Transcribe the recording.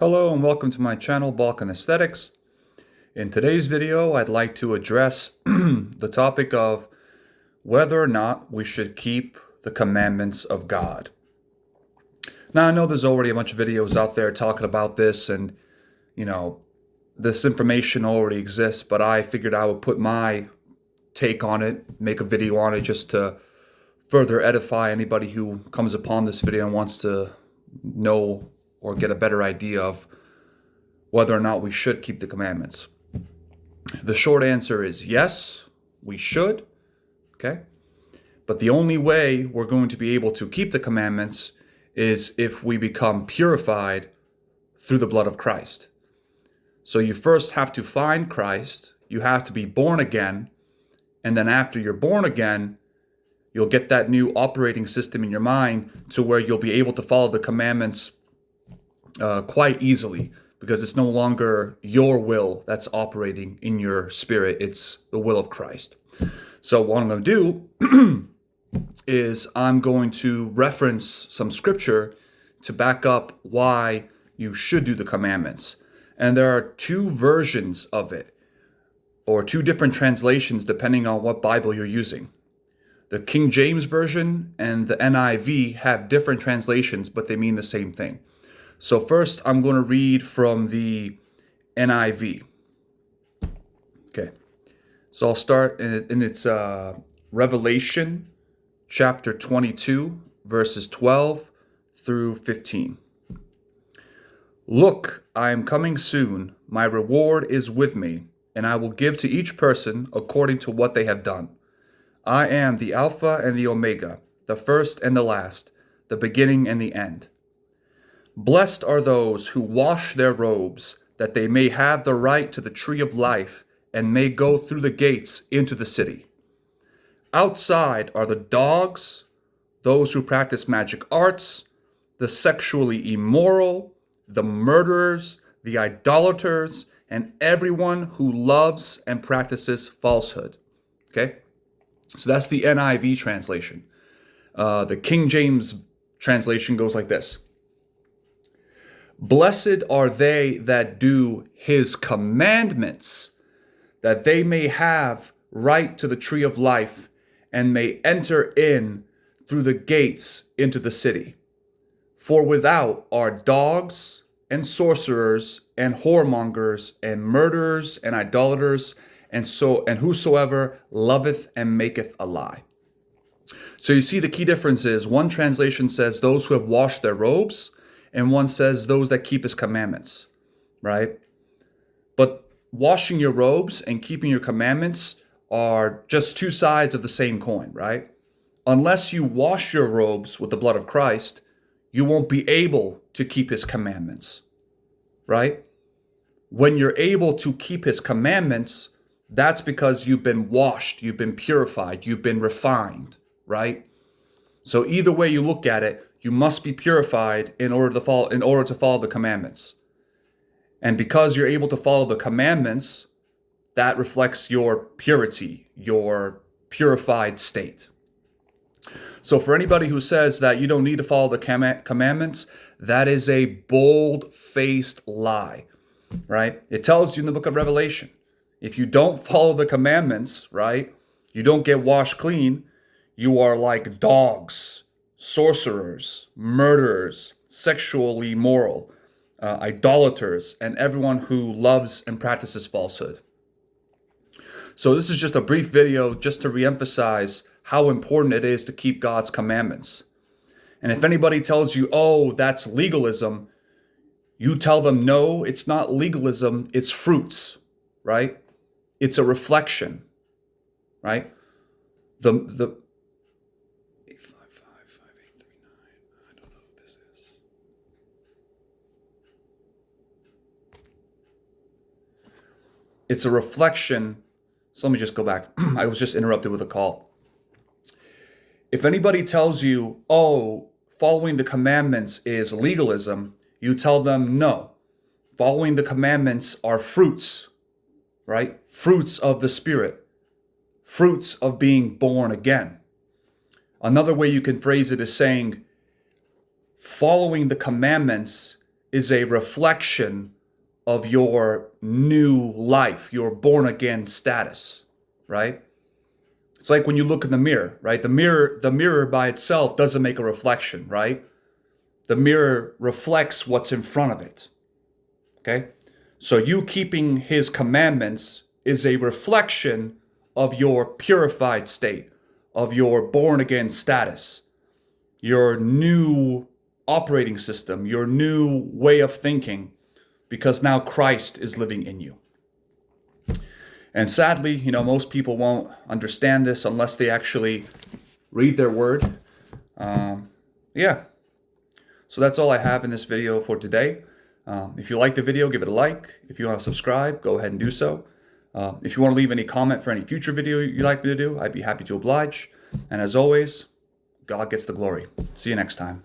Hello and welcome to my channel, Balkan Aesthetics. In today's video, I'd like to address the topic of whether or not we should keep the commandments of God. Now, I know there's already a bunch of videos out there talking about this and, this information already exists, but I figured I would put my take on it, make a video on it just to further edify anybody who comes upon this video and wants to know or get a better idea of whether or not we should keep the commandments. The short answer is yes, we should, okay? But the only way we're going to be able to keep the commandments is if we become purified through the blood of Christ. So you first have to find Christ, you have to be born again, and then after you're born again, you'll get that new operating system in your mind to where you'll be able to follow the commandments quite easily, because it's no longer your will that's operating in your spirit, it's the will of Christ. So what I'm going to do is I'm going to reference some scripture to back up why you should do the commandments. And there are two versions of it, or two different translations depending on what Bible you're using. The King James Version and the NIV have different translations, but they mean the same thing. So first, I'm going to read from the NIV. Okay. So I'll start in its Revelation chapter 22, verses 12 through 15. Look, I am coming soon. My reward is with me, and I will give to each person according to what they have done. I am the Alpha and the Omega, the first and the last, the beginning and the end. Blessed are those who wash their robes, that they may have the right to the tree of life and may go through the gates into the city. Outside are the dogs, those who practice magic arts, the sexually immoral, the murderers, the idolaters, and everyone who loves and practices falsehood. Okay? So that's the NIV translation. The King James translation goes like this. Blessed are they that do his commandments, that they may have right to the tree of life and may enter in through the gates into the city. For without are dogs and sorcerers and whoremongers and murderers and idolaters and whosoever loveth and maketh a lie. So you see the key difference is one translation says those who have washed their robes, and one says those that keep his commandments, right? But washing your robes and keeping your commandments are just two sides of the same coin, right? Unless you wash your robes with the blood of Christ, you won't be able to keep his commandments, right? When you're able to keep his commandments, that's because you've been washed, you've been purified, you've been refined, right? So either way you look at it, you must be purified in order to follow the commandments. And because you're able to follow the commandments, that reflects your purity, your purified state. So for anybody who says that you don't need to follow the commandments, that is a bold-faced lie, right? It tells you in the book of Revelation, if you don't follow the commandments, right, you don't get washed clean, you are like dogs, sorcerers, murderers, sexually immoral, idolaters, and everyone who loves and practices falsehood. So this is just a brief video just to reemphasize how important it is to keep God's commandments. And if anybody tells you, oh, that's legalism, you tell them, no, it's not legalism, it's fruits, right? It's a reflection, right? The It's a reflection. So let me just go back. I was just interrupted with a call. If anybody tells you, oh, following the commandments is legalism, you tell them, no. Following the commandments are fruits, right? Fruits of the Spirit. Fruits of being born again. Another way you can phrase it is saying, following the commandments is a reflection of your new life, your born again status, right? It's like when you look in the mirror, right? The mirror by itself doesn't make a reflection, right? The mirror reflects what's in front of it. Okay? So you keeping his commandments is a reflection of your purified state, of your born again status, your new operating system, your new way of thinking, because now Christ is living in you. And sadly, most people won't understand this unless they actually read their word. Yeah. So that's all I have in this video for today. If you like the video, give it a like. If you want to subscribe, go ahead and do so. If you want to leave any comment for any future video you'd like me to do, I'd be happy to oblige. And as always, God gets the glory. See you next time.